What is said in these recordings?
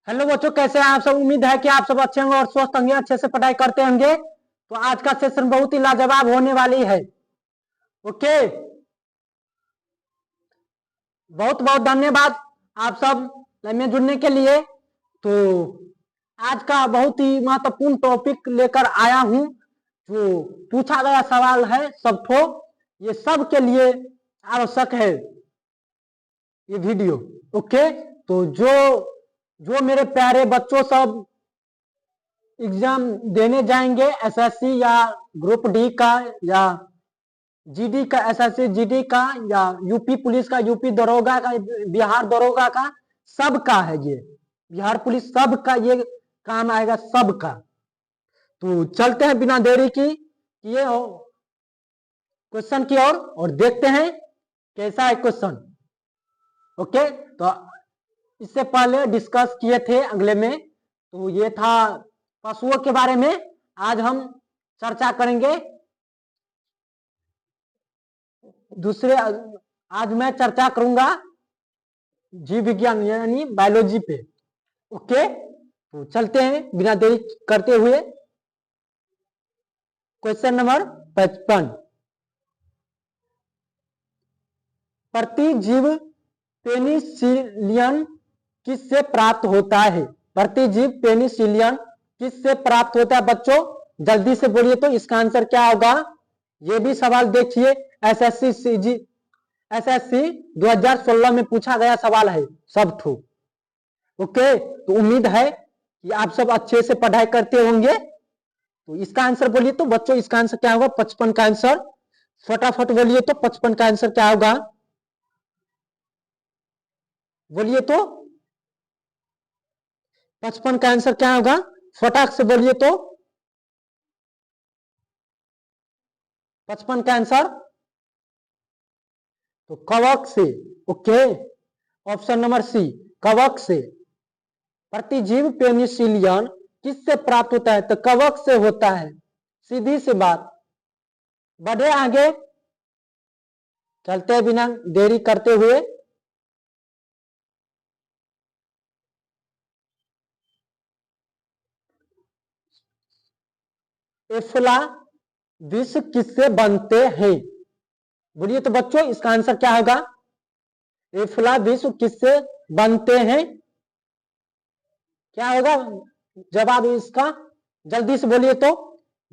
Hello बच्चों, कैसे हैं आप सब। उम्मीद है कि आप सब अच्छे होंगे और स्वस्थ होंगे, अच्छे से पढ़ाई करते होंगे। तो आज का सेशन बहुत ही लाजवाब होने वाली है। ओके, बहुत बहुत धन्यवाद आप सब लाइन में जुड़ने के लिए। तो आज का बहुत ही महत्वपूर्ण टॉपिक लेकर आया हूं। जो पूछा गया सवाल है सबको, ये सब के लिए आवश्यक है ये वीडियो। ओके, तो जो जो मेरे प्यारे बच्चों सब एग्जाम देने जाएंगे, एसएससी या ग्रुप डी का या जीडी का, एसएससी जीडी का या यूपी पुलिस का, यूपी दरोगा का, बिहार दरोगा का, सबका है ये। बिहार पुलिस सबका ये काम आएगा, सबका। तो चलते हैं बिना देरी की ये क्वेश्चन की ओर और देखते हैं कैसा है क्वेश्चन। ओके, तो इससे पहले डिस्कस किए थे अगले में, तो ये था पशुओं के बारे में। आज हम चर्चा करेंगे दूसरे। आज मैं चर्चा करूंगा जीव विज्ञान यानी बायोलॉजी पे। ओके, तो चलते हैं बिना देरी करते हुए क्वेश्चन नंबर 55। प्रतिजीव पेनिसिलियन किससे प्राप्त होता है? प्रतिजीव पेनिसिलियन किससे प्राप्त होता है? बच्चों जल्दी से बोलिए तो इसका आंसर क्या होगा? ये भी सवाल देखिए, एसएससी 2016 में पूछा गया सवाल है सब ठो। ओके, तो उम्मीद है कि आप सब अच्छे से पढ़ाई करते होंगे। तो इसका आंसर बोलिए तो बच्चों, इसका आंसर क्या होगा? 55 का आंसर फटाफट बोलिए तो 55 का आंसर क्या होगा? बोलिए तो 55 का आंसर क्या होगा? फटाक से बोलिए तो 55 का आंसर तो कवक से। ओके, ऑप्शन नंबर सी, कवक से। प्रतिजीव पेनिसिलियन किससे प्राप्त होता है? तो कवक से होता है, सीधी सी बात। बढ़े आगे, चलते बिना देरी करते हुए। एफला विष किससे बनते हैं? बोलिए तो बच्चों इसका आंसर क्या होगा? एफला विष किससे बनते हैं? क्या होगा जवाब इसका? जल्दी से बोलिए तो।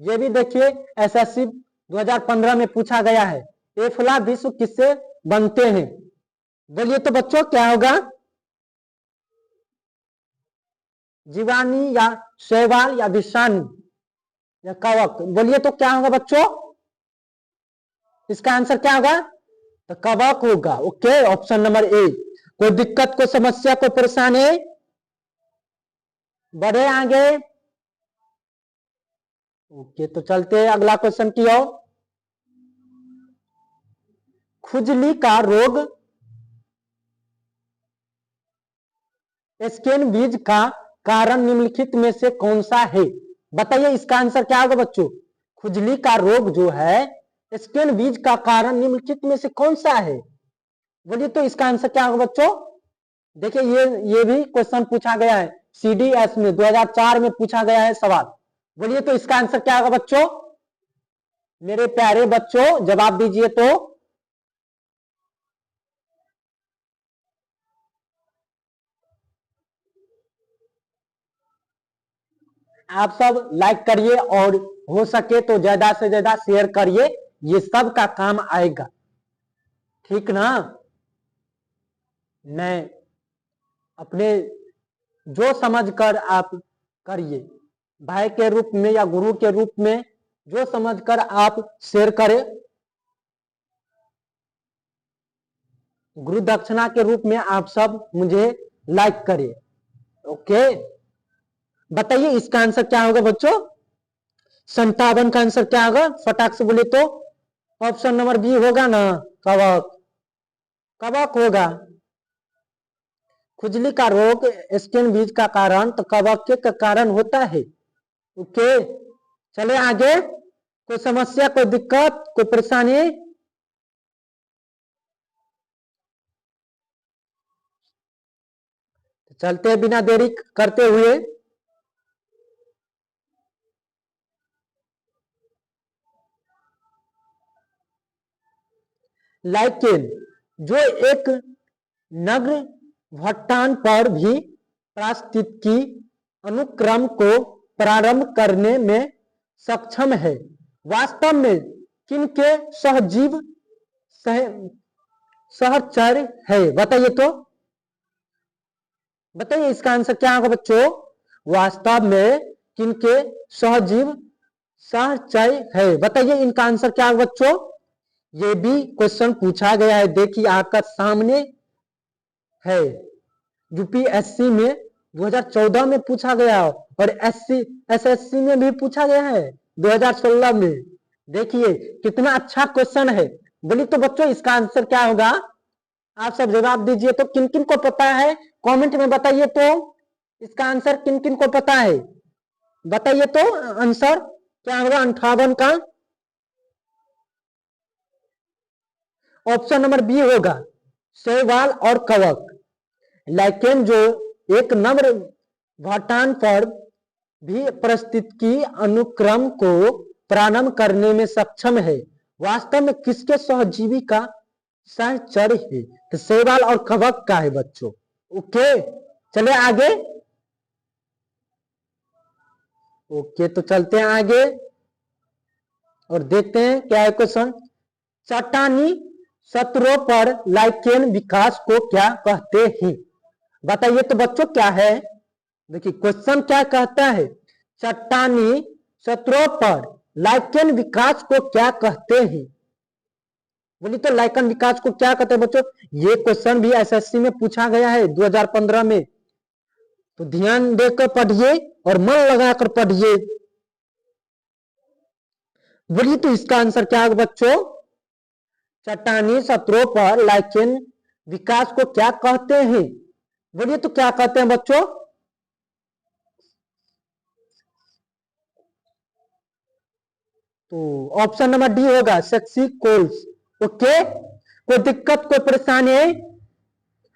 ये भी देखिए एसएससी 2015 में पूछा गया है, एफला विश्व किससे बनते हैं? बोलिए तो बच्चों क्या होगा? जीवाणु या शैवाल या विषाणु या कवक? बोलिए तो क्या होगा बच्चों? इसका आंसर क्या होगा? तो कवक होगा। Okay, option number A. कोई दिक्कत, कोई समस्या, कोई परेशानी? बढ़े आगे। ओके, तो चलते हैं अगला क्वेश्चन की ओर। खुजली का रोग स्किन बीज का कारण निम्नलिखित में से कौन सा है? बताइए इसका आंसर क्या होगा बच्चों? खुजली का रोग जो है स्किन बीज का कारण निम्नलिखित में से कौन सा है? बोलिए तो इसका आंसर क्या होगा बच्चों? देखिए ये भी क्वेश्चन पूछा गया है, सीडीएस में 2004 में पूछा गया है सवाल। बोलिए तो इसका आंसर क्या होगा बच्चों? मेरे प्यारे बच्चों जवाब दीजिए तो। आप सब लाइक करिए और हो सके तो ज्यादा से ज्यादा शेयर करिए, ये सब का काम आएगा, ठीक ना? मैं अपने जो समझकर आप करिए, भाई के रूप में या गुरु के रूप में जो समझकर आप शेयर करें, गुरु दक्षिणा के रूप में आप सब मुझे लाइक करिए। ओके, बताइए इसका आंसर क्या होगा बच्चों? 57 का आंसर क्या होगा? फटाक से बोले तो। ऑप्शन नंबर बी होगा ना, कवक। कवक होगा। खुजली का रोग स्किन बीज का कारण तो कवक के कारण होता है। ओके, चले आगे। कोई समस्या, कोई दिक्कत, कोई परेशानी? तो चलते हैं बिना देरी करते हुए। लाइकेन जो एक नग्न भट्टान पर भी पारिस्थितिकी अनुक्रम को प्रारंभ करने में सक्षम है, वास्तव में किनके सहजीव सहचर है? बताइए तो, बताइए इसका आंसर क्या होगा बच्चों? वास्तव में किनके सहजीव सहचर है? बताइए इनका आंसर क्या होगा बच्चों? ये भी क्वेश्चन पूछा गया है, देखिए आपका सामने है। यूपीएससी में 2014 में पूछा गया और एसएससी में भी पूछा गया है 2016 में। देखिए कितना अच्छा क्वेश्चन है। बोली तो बच्चों इसका आंसर क्या होगा? आप सब जवाब दीजिए तो। किन किन को पता है कमेंट में बताइए तो, इसका आंसर किन किन को पता है बताइए तो। आंसर क्या होगा 58 का? ऑप्शन नंबर बी होगा, शैवाल और कवक। लाइकेन जो एक नम्र भट्टान पर भी पारिस्थितिकी अनुक्रम को प्रारंभ करने में सक्षम है, वास्तव में किसके सहजीवी का सहचर है? तो शैवाल और कवक का है बच्चों। ओके चले आगे। ओके तो चलते हैं आगे और देखते हैं क्या है क्वेश्चन। चट्टानी सतरों पर लाइकेन विकास को क्या कहते हैं? बताइए तो बच्चों क्या है? देखिए क्वेश्चन क्या कहता है, चट्टानी सतरों पर लाइकेन विकास को क्या कहते हैं? बोलिए तो लाइकेन विकास को क्या कहते हैं बच्चों? ये क्वेश्चन भी एसएससी में पूछा गया है 2015 में, तो ध्यान देकर पढ़िए और मन लगाकर पढ़िए। बोलिए तो इसका आंसर क्या होगा बच्चों? चट्टानी सतरों पर लाइकेन विकास को क्या कहते हैं? बोलिए तो क्या कहते हैं बच्चों? तो ऑप्शन नंबर डी होगा, सेक्सी कोल्स। ओके कोई दिक्कत कोई परेशानी है?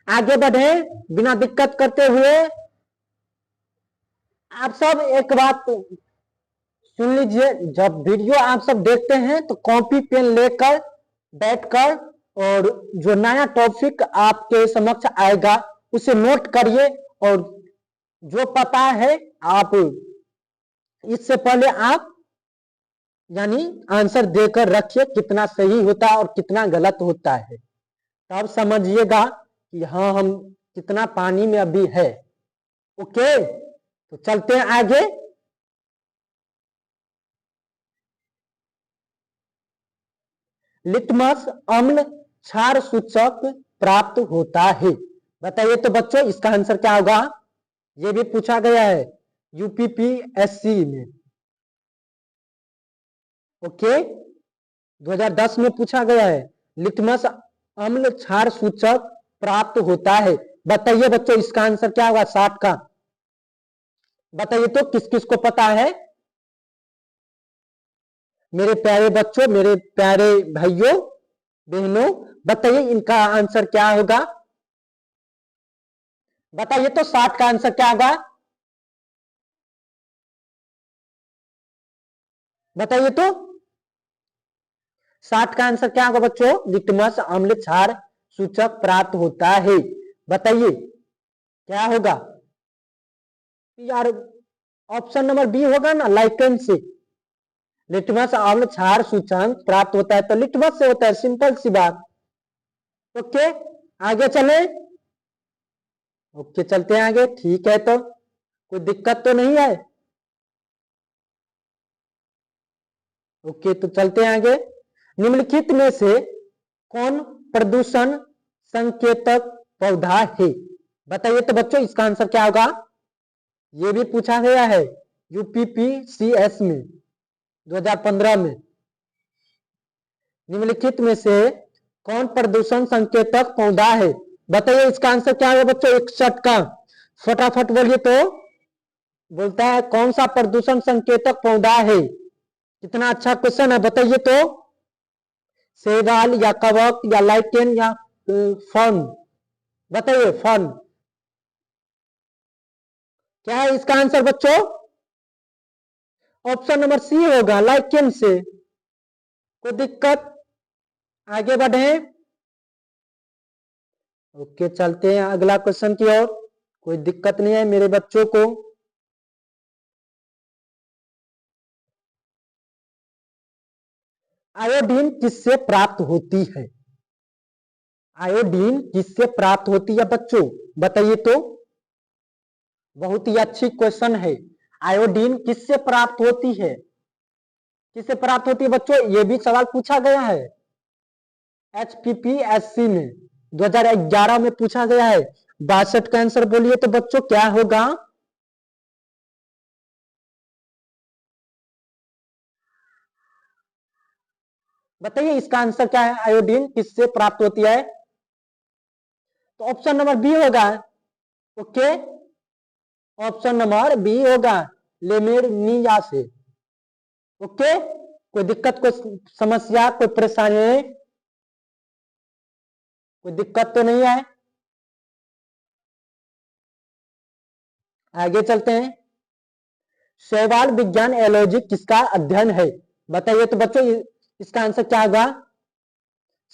आगे बढ़े बिना दिक्कत करते हुए। आप सब एक बात सुन लीजिए, जब वीडियो आप सब देखते हैं तो कॉपी पेन लेकर बैठकर और जो नया टॉपिक आपके समक्ष आएगा उसे नोट करिए, और जो पता है आप इससे पहले आप यानी आंसर देकर रखिए, कितना सही होता है और कितना गलत होता है, तब समझिएगा कि हाँ हम कितना पानी में अभी है। ओके तो चलते हैं आगे। लिटमस अम्ल क्षार सूचक प्राप्त होता है। बताइए तो बच्चों इसका आंसर क्या होगा? यह भी पूछा गया है यूपीपीएससी में। ओके 2010 में पूछा गया है, लिटमस अम्ल क्षार सूचक प्राप्त होता है। बताइए बच्चों इसका आंसर क्या होगा 60 का? बताइए तो किस किस को पता है? मेरे प्यारे बच्चों, मेरे प्यारे भाइयों बहनों, बताइए इनका आंसर क्या होगा? बताइए तो 60 का आंसर क्या होगा? बताइए तो 60 का आंसर क्या होगा बच्चों? लिटमस अम्ल क्षार सूचक प्राप्त होता है। बताइए क्या होगा यार? ऑप्शन नंबर बी होगा ना, लाइकेन से लिटमस अम्ल क्षार सूचक प्राप्त होता है, तो लिटमस से होता है, सिंपल सी बात। ओके आगे चले। ओके चलते हैं आगे। ठीक है तो कोई दिक्कत तो नहीं है? ओके तो चलते हैं आगे। निम्नलिखित में से कौन प्रदूषण संकेतक पौधा है? बताइए तो बच्चों इसका आंसर क्या होगा? यह भी पूछा गया है यूपीपीसीएस में 2015 में। निम्नलिखित में से कौन प्रदूषण संकेतक पौधा है? बताइए इसका आंसर क्या होगा बच्चों? 61 का फटाफट बोलिए तो। बोलता है कौन सा प्रदूषण संकेतक पौधा है? कितना अच्छा क्वेश्चन है, बताइए तो। शैवाल या कवक या लाइकेन या फर्न? बताइए फर्न। क्या है इसका आंसर बच्चों? ऑप्शन नंबर सी होगा, लाइकेन से। कोई दिक्कत? आगे बढ़े। ओके, चलते हैं अगला क्वेश्चन की ओर। कोई दिक्कत नहीं है मेरे बच्चों को। आयोडीन किससे प्राप्त होती है? आयोडीन किससे प्राप्त होती है बच्चों, बताइए तो। बहुत ही अच्छी क्वेश्चन है। आयोडीन किससे प्राप्त होती है? किससे प्राप्त होती है बच्चों? ये भी सवाल पूछा गया है HPPSC में 2011 में पूछा गया है। 62 का आंसर बोलिए तो बच्चों क्या होगा? बताइए इसका आंसर क्या है? आयोडीन किससे प्राप्त होती है? तो ऑप्शन नंबर बी होगा। ओके, ऑप्शन नंबर बी होगा, लेमिनिया से। ओके, कोई दिक्कत, कोई समस्या, कोई परेशानी? कोई दिक्कत तो नहीं है? आगे चलते हैं। शैवाल विज्ञान एलॉजी किसका अध्ययन है? बताइए तो बच्चों इसका आंसर क्या होगा?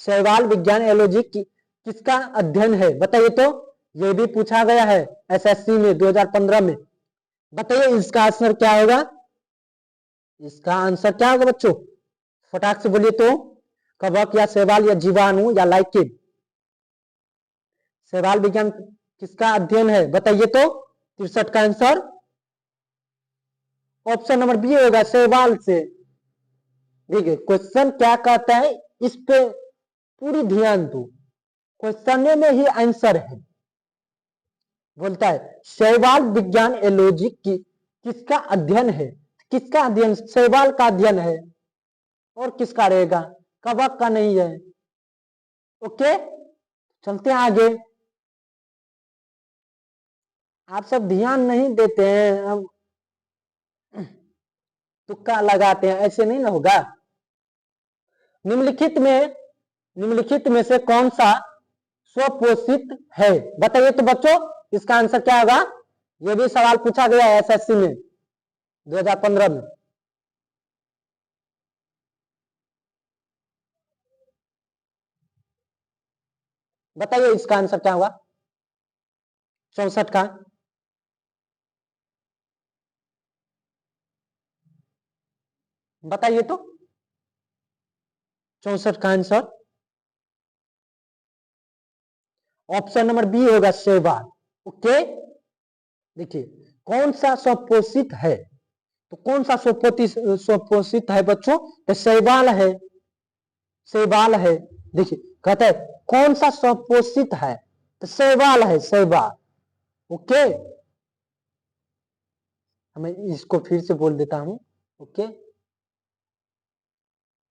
शैवाल विज्ञान एलॉजी किसका अध्ययन है? बताइए तो। ये भी पूछा गया है SSC में 2015 में। बताइए इसका आंसर क्या होगा? इसका आंसर क्या होगा बच्चों? फटाक से बोलिए तो। कवक या शैवाल या जीवाणु या लाइकेन? शैवाल विज्ञान किसका अध्ययन है? बताइए तो। 63 का आंसर ऑप्शन नंबर बी होगा, शैवाल से। ठीक है, क्वेश्चन क्या कहता है इस पे पूरी ध्यान दो। क्वेश्चन में ही आंसर है। बोलता है शैवाल विज्ञान एलॉजी किसका अध्ययन है? किसका अध्ययन? शैवाल का अध्ययन है। और किसका रहेगा? कवक का नहीं है। ओके, चलते हैं आगे। आप सब ध्यान नहीं देते हैं, हम तुक्का लगाते हैं, ऐसे नहीं ना होगा। निम्नलिखित में से कौन सा स्वपोषित है? बताइए तो बच्चों इसका आंसर क्या होगा? यह भी सवाल पूछा गया है SSC में 2015 में। बताइए इसका आंसर क्या होगा? 64 का। बताइए तो। 64 का आंसर ऑप्शन नंबर बी होगा, शैवाल। ओके, देखिए कौन सा स्वपोषित है? तो कौन सा स्वपोषित है बच्चों? तो शैवाल है। शैवाल है। देखिए कहते हैं कौन सा स्वपोषित है? तो शैवाल है, शैवाल। ओके, मैं इसको फिर से बोल देता हूं। ओके,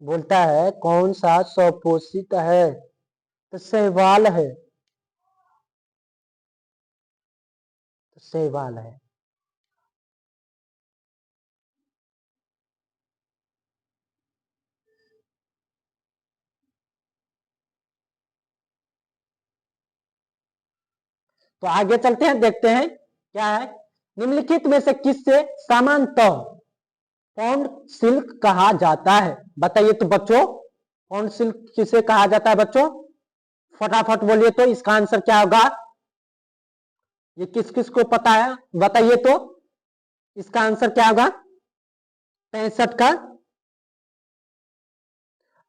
बोलता है कौन सा स्वपोषित है? तो शैवाल है। तो शैवाल है। तो आगे चलते हैं, देखते हैं क्या है। निम्नलिखित में से किससे सामान्यतः पौंड सिल्क कहा जाता है? बताइए तो बच्चों, पौंड सिल्क किसे कहा जाता है बच्चों? फटाफट बोलिए तो इसका आंसर क्या होगा? ये किस किस को पता है बताइए तो। इसका आंसर क्या होगा? 65 का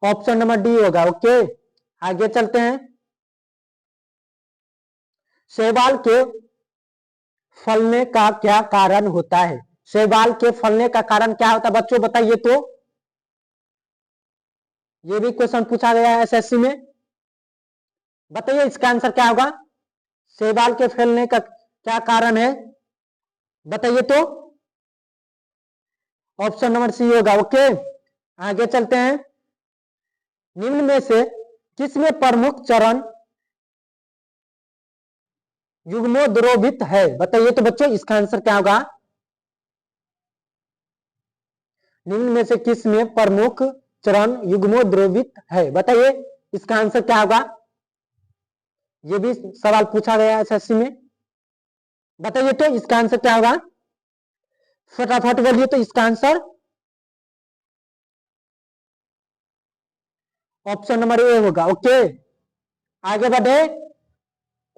ऑप्शन नंबर डी होगा। ओके, आगे चलते हैं। शैवाल के फलने का क्या कारण होता है? शैवाल के फलने का कारण क्या होता है बच्चों, बताइए तो। ये भी क्वेश्चन पूछा गया है SSC में। बताइए इसका आंसर क्या होगा? शैवाल के फैलने का क्या कारण है? बताइए तो। ऑप्शन नंबर सी होगा। ओके, आगे चलते हैं। निम्न में से किसमें प्रमुख चरण युग्मोद्रोवित है? बताइए तो बच्चों इसका आंसर क्या होगा? निम्न में से किस में प्रमुख चरण युग्मोद्रोवित है? बताइए इसका आंसर क्या होगा? यह भी सवाल पूछा गया है SSC में। बताइए तो इसका आंसर क्या होगा, फटाफट बोलिए तो इसका आंसर ऑप्शन नंबर ए होगा। ओके, आगे बढ़े।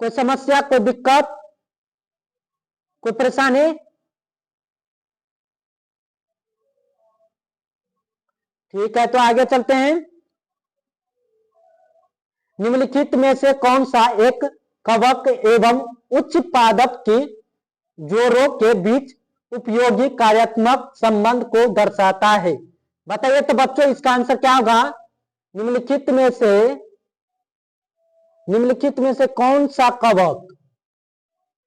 कोई समस्या, कोई दिक्कत, कोई परेशानी? ठीक है, तो आगे चलते हैं। निम्नलिखित में से कौन सा एक कवक एवं उच्च पादप की जोड़ों के बीच उपयोगी कार्यात्मक संबंध को दर्शाता है? बताइए तो बच्चों इसका आंसर क्या होगा। निम्नलिखित में से कौन सा कवक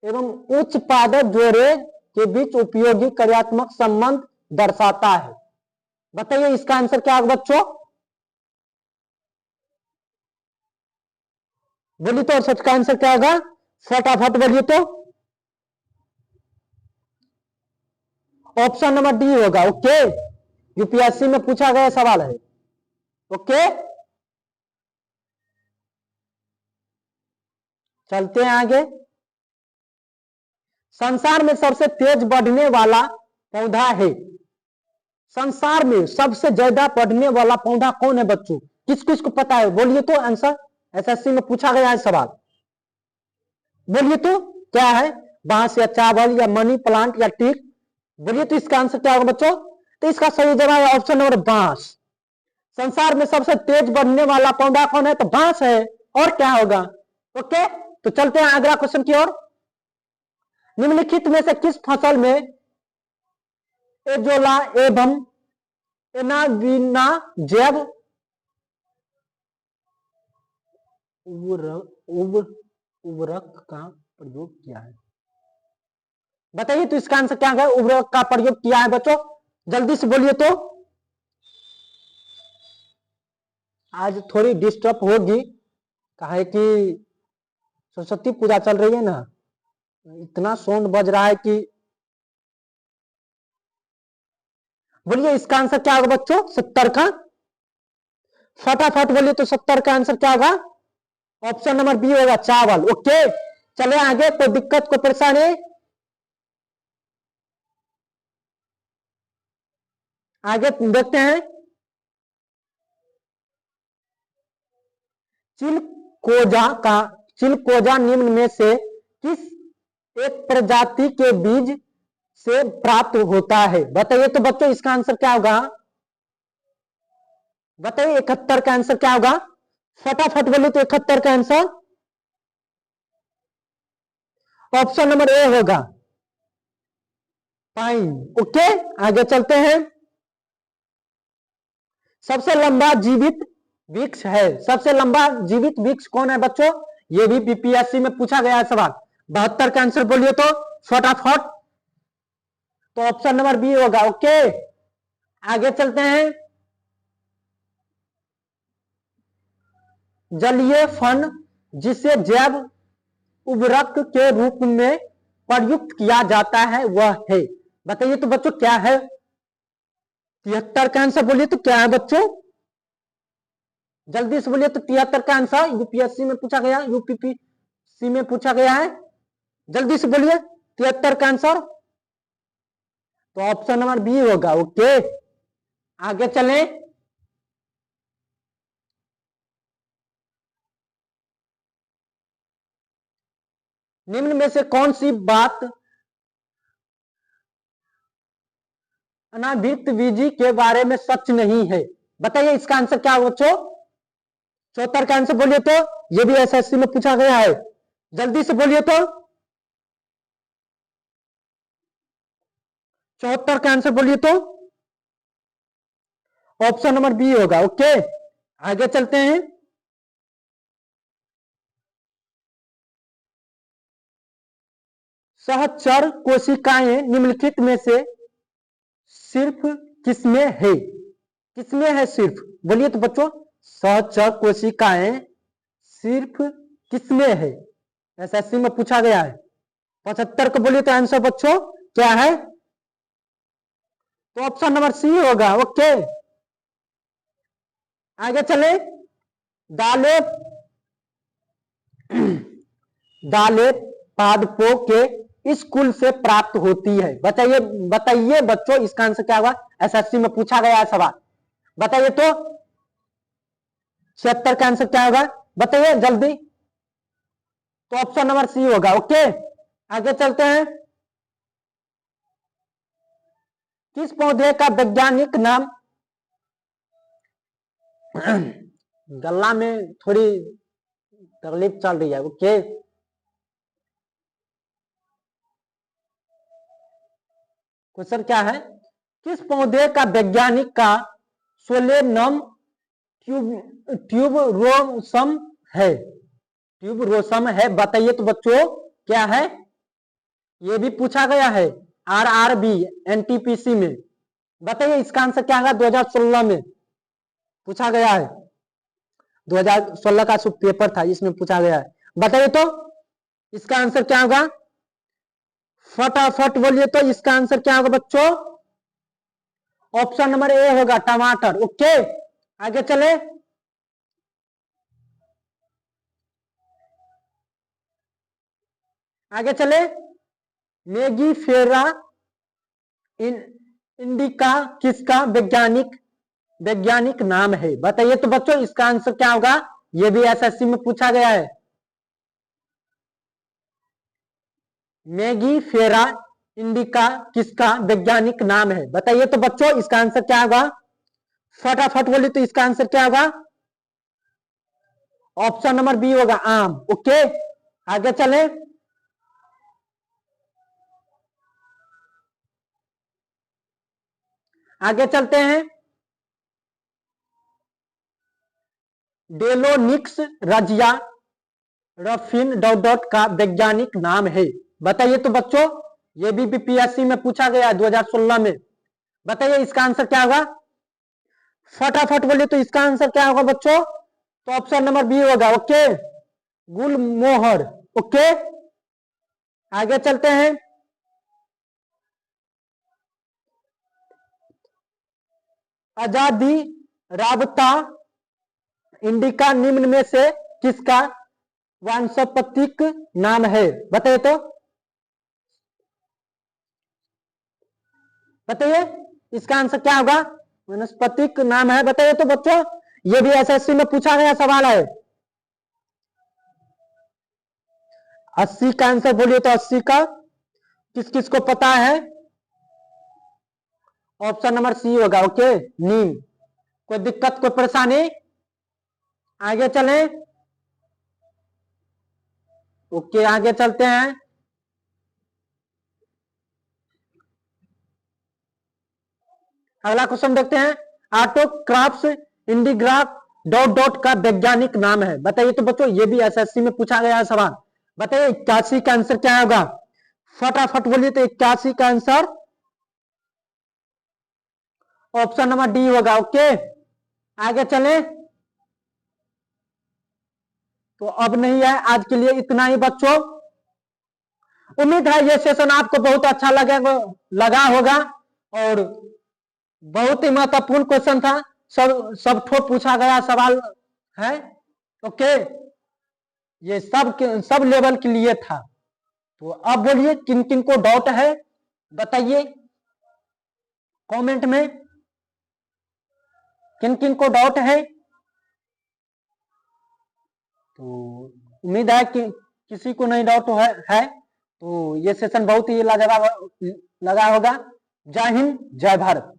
एवं उच्च पादप जोड़े के बीच उपयोगी कार्यात्मक संबंध दर्शाता है? बताइए इसका आंसर क्या होगा बच्चों, बोलिए तो। सच का आंसर क्या होगा, फटाफट बोलिए तो। ऑप्शन नंबर डी होगा। ओके, यूपीएससी में पूछा गया सवाल है। ओके, चलते हैं आगे। संसार में सबसे तेज बढ़ने वाला पौधा है, संसार में सबसे ज्यादा बढ़ने वाला पौधा कौन है बच्चों? किस किस को पता है, बोलिए तो आंसर। एसएससी में पूछा गया है सवाल, बोलिए तो क्या है, बांस या चावल या मनी प्लांट या टीक? बोलिए तो इसका आंसर क्या होगा बच्चों। तो इसका सही जवाब है ऑप्शन नंबर बांस। संसार में सबसे तेज बढ़ने वाला पौधा कौन है, तो बांस है, और क्या होगा। ओके, तो चलते हैं अगला क्वेश्चन की ओर। निम्नलिखित में से किस फसल में एजोला एवं एनाविना जैव उर्वरक का प्रयोग किया है? बताइए तो इसका आंसर क्या है, उर्वरक का प्रयोग किया है बच्चों, जल्दी से बोलिए तो। आज थोड़ी डिस्टर्ब होगी, कहे कि सरस्वती पूजा चल रही है ना, इतना साउंड बज रहा है कि। बोलिए इसका आंसर क्या होगा बच्चों, 70 का। फटाफट बोलिए तो 70 का आंसर क्या होगा, ऑप्शन नंबर बी होगा, चावल। ओके, चले आगे। कोई दिक्कत, कोई परेशानी? आगे देखते हैं। चिलकोजा निम्न में से किस एक प्रजाति के बीज से प्राप्त होता है? बताइए तो बच्चों इसका आंसर क्या होगा। बताइए 71 का आंसर क्या होगा, फटाफट बोलिए तो 71 का आंसर ऑप्शन नंबर ए होगा, पाइन। ओके, आगे चलते हैं। सबसे लंबा जीवित वृक्ष है, सबसे लंबा जीवित वृक्ष कौन है बच्चों? ये भी बीपीएससी में पूछा गया है सवाल। 72 का आंसर बोलिए तो फटाफट, तो ऑप्शन नंबर बी होगा। ओके, आगे चलते हैं। जलीय फन जिसे जैव उर्वरक के रूप में प्रयुक्त किया जाता है वह है? बताइए तो बच्चों क्या है। 73 का आंसर बोलिए तो क्या है बच्चों, जल्दी से बोलिए तो। 73 का आंसर यूपीएससी में पूछा गया, यूपीपीसी में पूछा गया है, जल्दी से बोलिए 73 का आंसर, तो ऑप्शन नंबर बी होगा। ओके, आगे चलें। निम्न में से कौन सी बात अनावृत बीजी के बारे में सच नहीं है? बताइए इसका आंसर क्या हो बच्चों, 74 का आंसर बोलिए तो। ये भी एसएससी में पूछा गया है, जल्दी से बोलिए तो। 74 का आंसर बोलिए तो ऑप्शन नंबर बी होगा। ओके, आगे चलते हैं। सहचर कोशिकाएं निम्नलिखित में से सिर्फ किसमें है? किसमें है सिर्फ, बोलिए तो बच्चों। सहचर कोशिकाएं सिर्फ किसमें है, एसएससी में पूछा गया है। 75 को बोलिए तो आंसर बच्चों क्या है, तो ऑप्शन नंबर सी होगा। ओके, आगे चले। दाले दाले पादपों के स्कूल से प्राप्त होती है। बताइए बताइए बच्चों, इसका आंसर क्या होगा? एसएससी में पूछा गया है सवाल, बताइए तो 76 का आंसर क्या होगा? बताइए जल्दी। तो ऑप्शन नंबर सी होगा। ओके, आगे चलते हैं। किस पौधे का वैज्ञानिक नाम गला में थोड़ी तकलीफ चल रही है। ओके, क्वेश्चन क्या है? किस पौधे का वैज्ञानिक का सोलेनम ट्यूबरोसम है? ट्यूबरोसम है, बताइए तो बच्चों क्या है? ये भी पूछा गया है आरआरबी एनटीपीसी में। बताइए इसका आंसर क्या होगा? 2016 में पूछा गया है। 2016 का जो पेपर था इसमें पूछा गया है। बताइए तो इसका आंसर क्या होगा? फटाफट बोलिए तो इसका आंसर क्या होगा बच्चों? ऑप्शन नंबर ए होगा, टमाटर। ओके, आगे चले। आगे चले। मैगी फेरा इंडिका किसका वैज्ञानिक नाम है? बताइए तो बच्चों इसका आंसर क्या होगा? यह भी एसएससी में पूछा गया है। मैगी फेरा इंडिका किसका वैज्ञानिक नाम है? बताइए तो बच्चों इसका आंसर क्या होगा? फटाफट बोलिए तो इसका आंसर क्या होगा? ऑप्शन नंबर बी होगा, आम। ओके, आगे चले। आगे चलते हैं। डेलोनिक्स रजिया रफिन डॉट डॉट का वैज्ञानिक नाम है। बताइए तो बच्चों, ये भी पीएससी में पूछा गया 2016 में। बताइए इसका आंसर क्या होगा? फटाफट बोलिए तो इसका आंसर क्या होगा बच्चों? तो ऑप्शन नंबर बी होगा। ओके, गुलमोहर। ओके, आगे चलते हैं। आजादी राबता इंडिका निम्न में से किसका वानस्पतिक नाम है? बताइए तो, बताइए इसका आंसर क्या होगा? वनस्पतिक नाम है। बताइए तो बच्चों, ये भी एसएससी में पूछा गया सवाल है। 80 का आंसर बोलिए तो 80 का किस किस को पता है? ऑप्शन नंबर सी होगा। ओके, नीम। कोई दिक्कत, कोई परेशानी? आगे चलें। ओके, आगे चलते हैं। अगला क्वेश्चन देखते हैं। ऑटोक्राफ्स इंडिग्राफ डॉट डॉट का वैज्ञानिक नाम है। बताइए तो बच्चों, ये भी एसएससी में पूछा गया है सवाल। बताइए 81 का आंसर क्या होगा? फटाफट बोलिए तो 81 का आंसर ऑप्शन नंबर डी होगा। ओके, आगे चलें। तो अब नहीं है, आज के लिए इतना ही बच्चों। उम्मीद है ये सेशन आपको बहुत अच्छा लगा होगा और बहुत ही महत्वपूर्ण क्वेश्चन था। सब ठोक पूछा गया सवाल है। ओके, ये सब लेवल के लिए था। तो अब बोलिए किन किन को डाउट है, बताइए कमेंट में किन किन को डाउट है। तो उम्मीद है कि किसी को नहीं डाउट है। तो ये सेशन बहुत ही लाजवाब लगा होगा। जय हिंद, जय भारत।